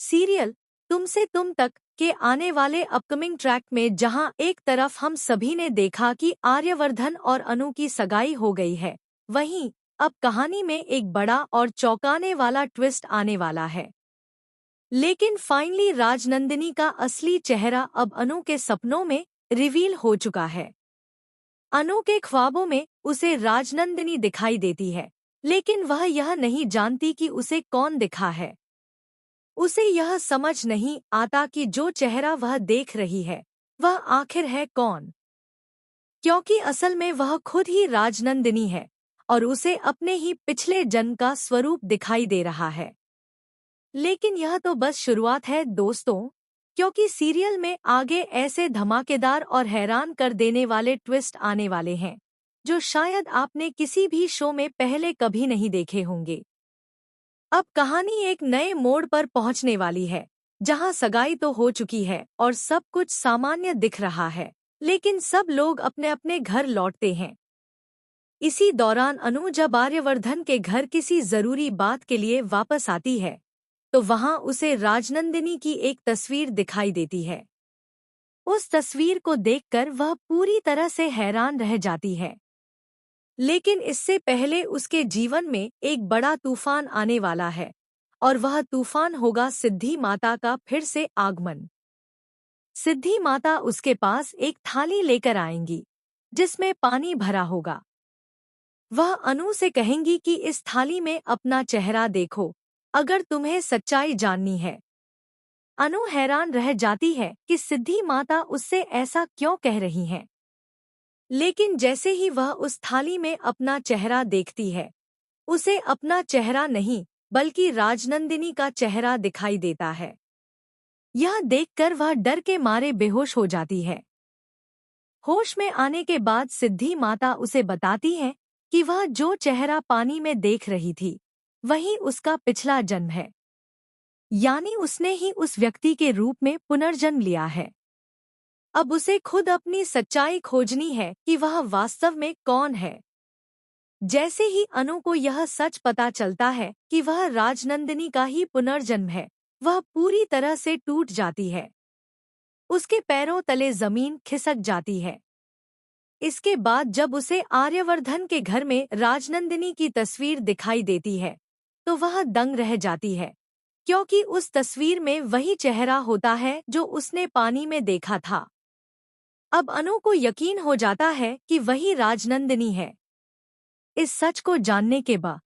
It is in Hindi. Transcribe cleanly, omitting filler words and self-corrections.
सीरियल तुमसे तुम तक के आने वाले अपकमिंग ट्रैक में जहां एक तरफ हम सभी ने देखा कि आर्यवर्धन और अनु की सगाई हो गई है, वहीं अब कहानी में एक बड़ा और चौंकाने वाला ट्विस्ट आने वाला है। लेकिन फाइनली राजनंदिनी का असली चेहरा अब अनु के सपनों में रिवील हो चुका है। अनु के ख्वाबों में उसे राजनंदिनी दिखाई देती है, लेकिन वह यह नहीं जानती कि उसे कौन दिखा है। उसे यह समझ नहीं आता कि जो चेहरा वह देख रही है वह आखिर है कौन, क्योंकि असल में वह खुद ही राजनंदिनी है और उसे अपने ही पिछले जन्म का स्वरूप दिखाई दे रहा है। लेकिन यह तो बस शुरुआत है दोस्तों, क्योंकि सीरियल में आगे ऐसे धमाकेदार और हैरान कर देने वाले ट्विस्ट आने वाले हैं जो शायद आपने किसी भी शो में पहले कभी नहीं देखे होंगे। अब कहानी एक नए मोड़ पर पहुंचने वाली है, जहां सगाई तो हो चुकी है और सब कुछ सामान्य दिख रहा है, लेकिन सब लोग अपने अपने घर लौटते हैं। इसी दौरान अनु जब आर्यवर्धन के घर किसी जरूरी बात के लिए वापस आती है, तो वहां उसे राजनंदिनी की एक तस्वीर दिखाई देती है। उस तस्वीर को देखकर वह पूरी तरह से हैरान रह जाती है। लेकिन इससे पहले उसके जीवन में एक बड़ा तूफान आने वाला है, और वह तूफान होगा सिद्धि माता का फिर से आगमन। सिद्धि माता उसके पास एक थाली लेकर आएंगी जिसमें पानी भरा होगा। वह अनु से कहेंगी कि इस थाली में अपना चेहरा देखो अगर तुम्हें सच्चाई जाननी है। अनु हैरान रह जाती है कि सिद्धि माता उससे ऐसा क्यों कह रही हैं। लेकिन जैसे ही वह उस थाली में अपना चेहरा देखती है, उसे अपना चेहरा नहीं बल्कि राजनंदिनी का चेहरा दिखाई देता है। यह देखकर वह डर के मारे बेहोश हो जाती है। होश में आने के बाद सिद्धि माता उसे बताती है कि वह जो चेहरा पानी में देख रही थी वही उसका पिछला जन्म है, यानी उसने ही उस व्यक्ति के रूप में पुनर्जन्म लिया है। अब उसे खुद अपनी सच्चाई खोजनी है कि वह वास्तव में कौन है। जैसे ही अनु को यह सच पता चलता है कि वह राजनंदिनी का ही पुनर्जन्म है, वह पूरी तरह से टूट जाती है। उसके पैरों तले जमीन खिसक जाती है। इसके बाद जब उसे आर्यवर्धन के घर में राजनंदिनी की तस्वीर दिखाई देती है, तो वह दंग रह जाती है, क्योंकि उस तस्वीर में वही चेहरा होता है जो उसने पानी में देखा था। अब अनु को यकीन हो जाता है कि वही राजनंदिनी है। इस सच को जानने के बाद